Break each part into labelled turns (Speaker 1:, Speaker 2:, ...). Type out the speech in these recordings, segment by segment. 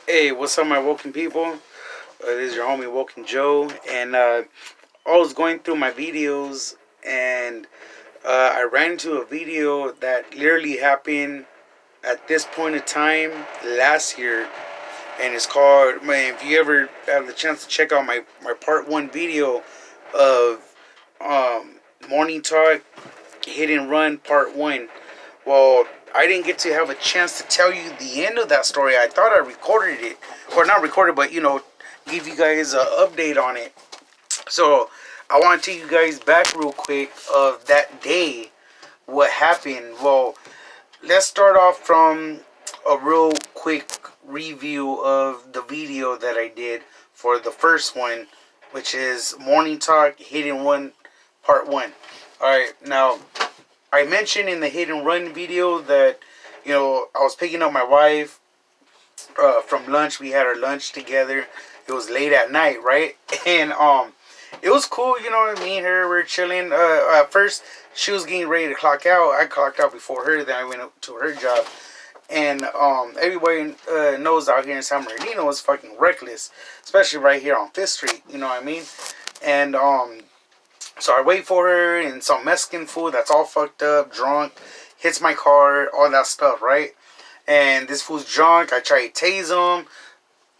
Speaker 1: Hey, what's up, my Woken people? This is your homie Woken Joe, and I was going through my videos, and I ran into a video that literally happened at this point in time last year, and it's called. Man, if you ever have the chance to check out my part one video of um, Morning Talk Hit and Run Part One. Well, I didn't get to have a chance to tell you the end of that story. I thought I recorded it, or not recorded, but give you guys an update on it. So I want to take you guys back real quick of that day, what happened. Well, let's start off from a real quick review of the video that I did for the first one, which is Morning Talk Hit and Run Part 1. Alright, now I mentioned in the hit and run video that, I was picking up my wife from lunch. We had our lunch together. It was late at night, right? And it was cool, me and her were chilling. At first, she was getting ready to clock out. I clocked out before her. Then I went up to her job. And everybody knows out here in San Bernardino is fucking reckless, especially right here on Fifth Street. You know what I mean? And so I wait for her, and some Mexican food that's all fucked up, drunk, hits my car, all that stuff, right? And this fool's drunk. I try to tase him.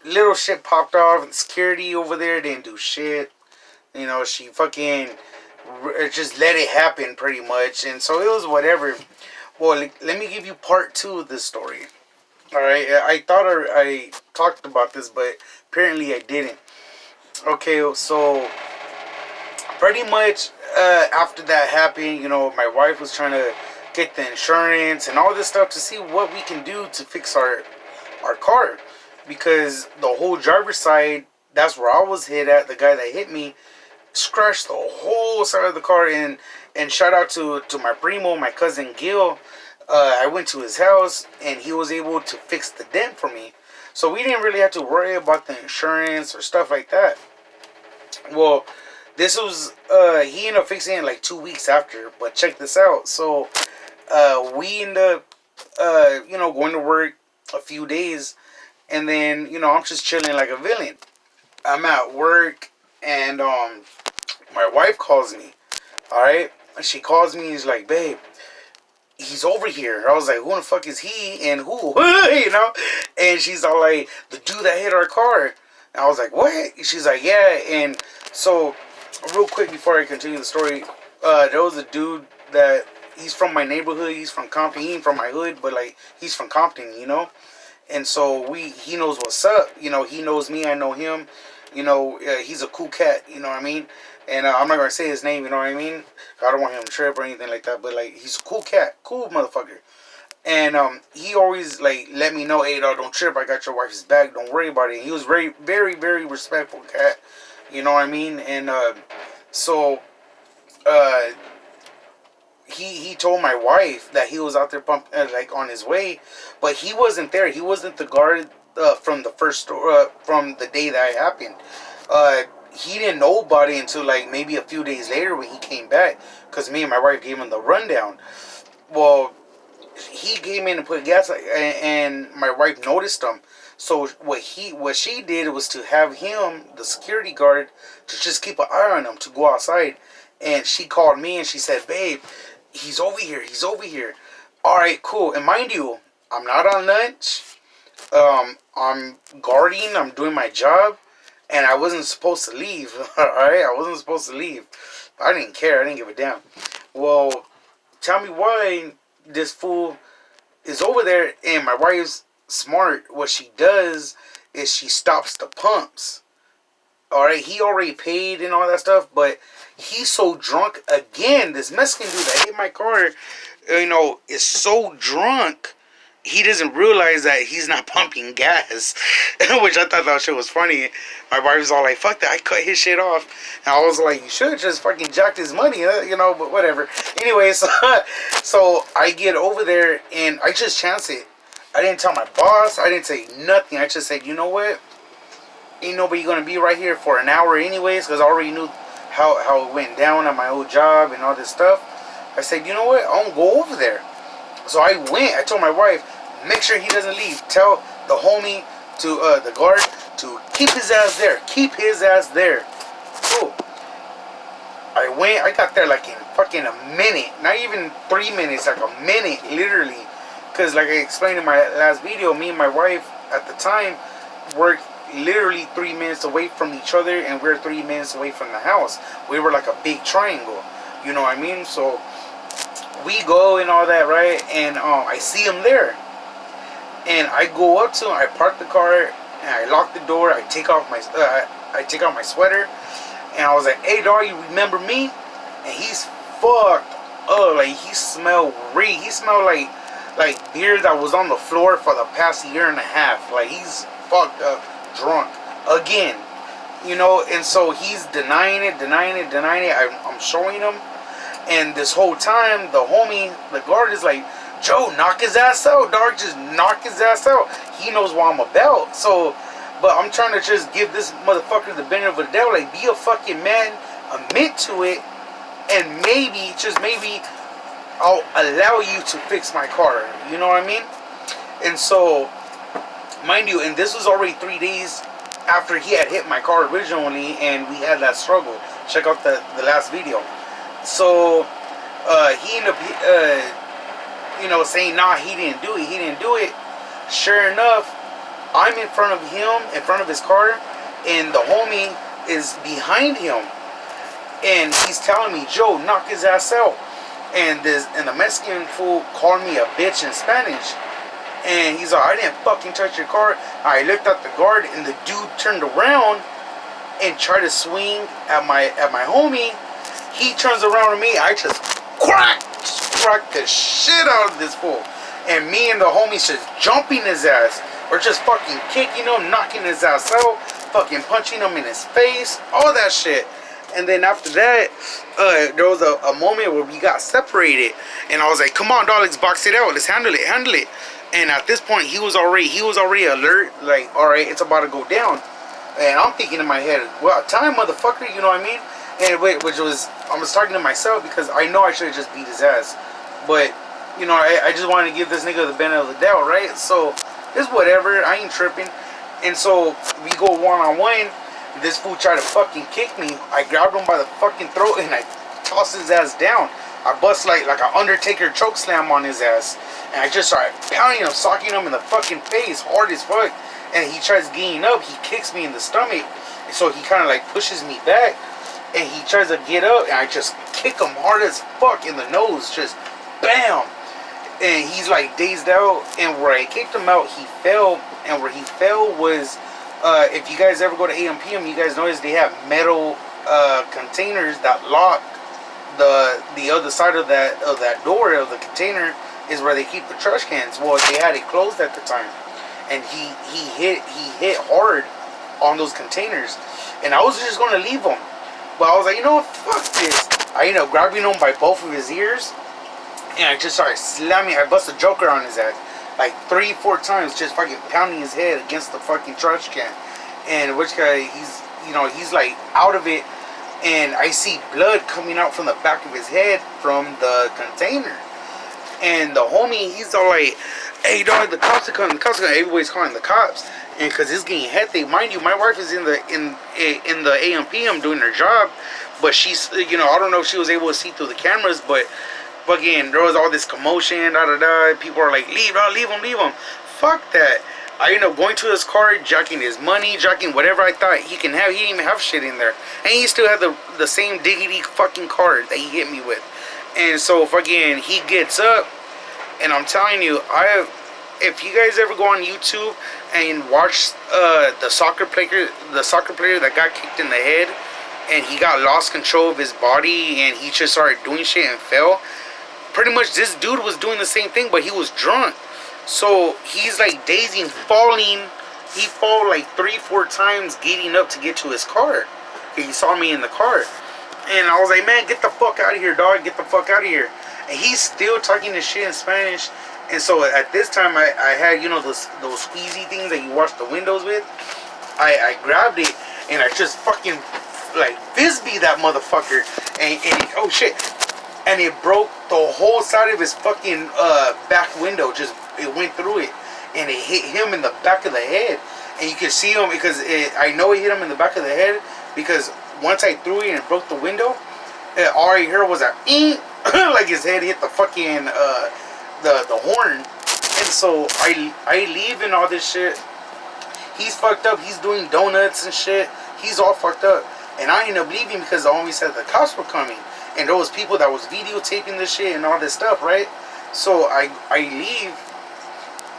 Speaker 1: Little shit popped off, and security over there didn't do shit. She fucking just let it happen pretty much. And so it was whatever. Well, let me give you part two of this story. Alright, I thought I talked about this, but apparently I didn't. Okay, so pretty much after that happened, my wife was trying to get the insurance and all this stuff to see what we can do to fix our car, because the whole driver's side, that's where I was hit at. The guy that hit me scratched the whole side of the car. And shout out to my primo, my cousin Gil. I went to his house and he was able to fix the dent for me, so we didn't really have to worry about the insurance or stuff like that. Well, this was he ended up fixing it like 2 weeks after. But check this out. So we end up going to work a few days, and then I'm just chilling like a villain. I'm at work, and my wife calls me. All right, she calls me and is like, babe, he's over here. I was like, who the fuck is he and who? And she's all like, the dude that hit our car. And I was like, what? She's like, yeah. And so real quick before I continue the story, there was a dude that he's from my neighborhood. He's from Compton. He ain't from my hood, but like he's from Compton, And so he knows what's up. He knows me. I know him. He's a cool cat. You know what I mean? And I'm not gonna say his name. You know what I mean? I don't want him to trip or anything like that. But like he's a cool cat, cool motherfucker. And he always like let me know, hey, don't trip. I got your wife's back. Don't worry about it. And he was very, very, very respectful cat. You know what I mean? And so he told my wife that he was out there like on his way, but he wasn't there. He wasn't the guard from the from the day that it happened. He didn't know about it until like maybe a few days later when he came back, because me and my wife gave him the rundown. Well, he came in and put gas, and my wife noticed him. So what she did was to have him, the security guard, to just keep an eye on him to go outside. And she called me and she said, babe, he's over here. He's over here. All right, cool. And mind you, I'm not on lunch. I'm guarding. I'm doing my job. And I wasn't supposed to leave. All right? I wasn't supposed to leave. I didn't care. I didn't give a damn. Well, tell me why this fool is over there. And my wife's smart. What she does is she stops the pumps. All right? He already paid and all that stuff. But he's so drunk again. This Mexican dude that hit my car, is so drunk. He doesn't realize that he's not pumping gas, which I thought that shit was funny. My wife was all like, fuck that, I cut his shit off. And I was like, you should just fucking jacked his money, but whatever. Anyway, so I get over there and I just chance it. I didn't tell my boss. I didn't say nothing. I just said, you know what? Ain't nobody going to be right here for an hour anyways, because I already knew how it went down at my old job and all this stuff. I said, you know what? I'm going to go over there. So I went. I told my wife, make sure he doesn't leave. Tell the homie to the guard to keep his ass there. Keep his ass there. Cool. I got there like in fucking a minute. Not even 3 minutes, like a minute, literally. Because like I explained in my last video, me and my wife at the time worked literally 3 minutes away from each other, and we're 3 minutes away from the house. We were like a big triangle. You know what I mean? So we go and all that, right? And I see him there. And I go up to him, I park the car, and I lock the door. I take off my sweater, and I was like, "Hey, dog, you remember me?" And he's fucked up. Like he smelled like beer that was on the floor for the past year and a half. Like he's fucked up, drunk again, you know. And so he's denying it. I'm showing him, and this whole time the homie, the guard, is like, "Joe, knock his ass out, dog. Just knock his ass out." He knows what I'm about. So, but I'm trying to just give this motherfucker the benefit of the doubt. Like, be a fucking man, admit to it, and maybe, just maybe, I'll allow you to fix my car. You know what I mean? And so, mind you, and this was already 3 days after he had hit my car originally, and we had that struggle. Check out the last video. So, he ended up, saying, "Nah, he didn't do it. Sure enough, I'm in front of him, in front of his car, and the homie is behind him. And he's telling me, "Joe, knock his ass out." And the Mexican fool called me a bitch in Spanish. And he's like, "I didn't fucking touch your car." I looked at the guard, and the dude turned around and tried to swing at my homie. He turns around to me. I just cracked the shit out of this fool. And me and the homies just jumping his ass. We're just fucking kicking him, knocking his ass out, fucking punching him in his face, all that shit. And then after that, there was a moment where we got separated. And I was like, "Come on, dog, let's box it out. Let's handle it. And at this point, he was already alert. Like, all right, it's about to go down. And I'm thinking in my head, well, time, motherfucker, you know what I mean? And I was talking to myself because I know I should have just beat his ass. But, I just wanted to give this nigga the benefit of the doubt, right? So, it's whatever. I ain't tripping. And so, we go one-on-one. This fool tried to fucking kick me. I grabbed him by the fucking throat and I tossed his ass down. I bust like an Undertaker choke slam on his ass. And I just started pounding him, socking him in the fucking face hard as fuck. And he tries getting up. He kicks me in the stomach. And so he kind of like pushes me back. And he tries to get up. And I just kick him hard as fuck in the nose. Just bam. And he's like dazed out. And where I kicked him out, he fell. And where he fell was, if you guys ever go to AMPM, you guys notice they have metal containers that lock the other side of that door of the container is where they keep the trash cans. Well, they had it closed at the time, and he hit hard on those containers, and I was just gonna leave him, but I was like, you know what, fuck this. I ended up grabbing him by both of his ears, and I just started slamming. I bust a joker on his head like 3-4 times, just fucking pounding his head against the fucking trash can. And which guy, he's like out of it, and I see blood coming out from the back of his head from the container. And the homie, he's all like, "Hey, dog, the cops are coming. Everybody's calling the cops." And because it's getting hectic, mind you, my wife is in the AMPM doing her job, but she's, I don't know if she was able to see through the cameras, but again, there was all this commotion, people are like, leave him. Fuck that. I ended up going to his car, jacking his money, jacking whatever I thought he can have. He didn't even have shit in there. And he still had the same diggity fucking car that he hit me with. And so, again, he gets up, and I'm telling you, if you guys ever go on YouTube and watch the soccer player that got kicked in the head, and he got lost control of his body, and he just started doing shit and fell. Pretty much this dude was doing the same thing, but he was drunk. So he's like dazing, falling. He fall like 3-4 times getting up to get to his car. He saw me in the car. And I was like, "Man, get the fuck out of here, dog. Get the fuck out of here." And he's still talking this shit in Spanish. And so at this time, I had, those squeezy things that you wash the windows with. I grabbed it, and I just fucking like frisbee that motherfucker. And oh shit. And it broke the whole side of his fucking back window. Just, it went through it. And it hit him in the back of the head. and you can see him because I know it hit him in the back of the head because once I threw it and it broke the window, all I heard was a like his head hit the fucking the horn, and so I leave and all this shit. He's fucked up. He's doing donuts and shit. He's all fucked up, and I ended up leaving because the homie said the cops were coming, and there was people that was videotaping this shit and all this stuff, right? So I leave,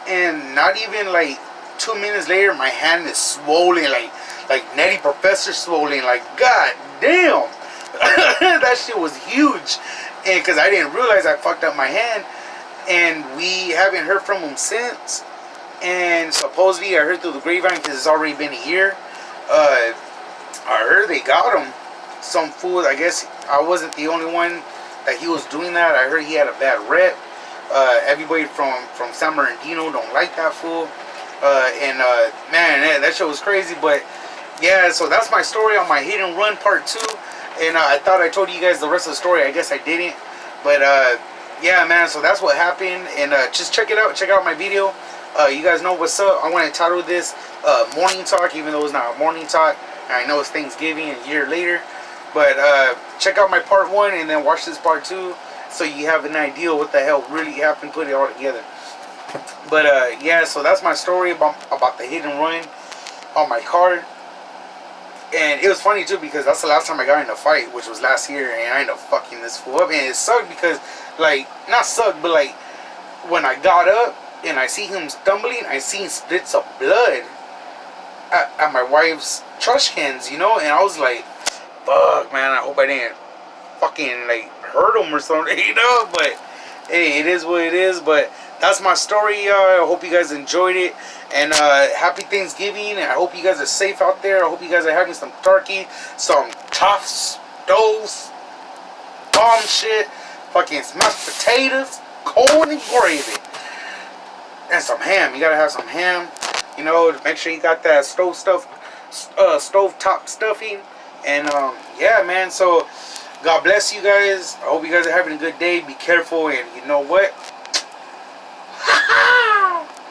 Speaker 1: and not even like 2 minutes later, my hand is swollen, like Nutty Professor swollen, like god damn. That shit was huge, and because I didn't realize I fucked up my hand, and we haven't heard from him since. And supposedly I heard through the grapevine because it's already been a year. I heard they got him. Some fool. I guess I wasn't the only one that he was doing that. I heard he had a bad rep. Everybody from San Bernardino don't like that fool. Man, that shit was crazy. But yeah, so that's my story on my hit and run part 2. And I thought I told you guys the rest of the story. I guess I didn't. But yeah, man. So that's what happened. And just check it out. Check out my video. You guys know what's up. I want to title this Morning Talk, even though it's not a morning talk. I know it's Thanksgiving a year later. But check out my part 1 and then watch this part 2 so you have an idea what the hell really happened, put it all together. But yeah, so that's my story about the hit and run on my car. And it was funny too because that's the last time I got in a fight, which was last year, and I ended up fucking this fool up. And it sucked because, like, not sucked, but like, when I got up and I see him stumbling, I seen splits of blood at my wife's trash cans, you know? And I was like, fuck, man, I hope I didn't fucking, like, hurt him or something, you know? But, hey, it is what it is. But that's my story, y'all. I hope you guys enjoyed it. And happy Thanksgiving. And I hope you guys are safe out there. I hope you guys are having some turkey, some tough stoves, bomb shit, fucking smashed potatoes, corn and gravy, and some ham. You gotta have some ham, you know, to make sure you got that stove top stuffing. And yeah, man, so God bless you guys. I hope you guys are having a good day. Be careful, and you know what,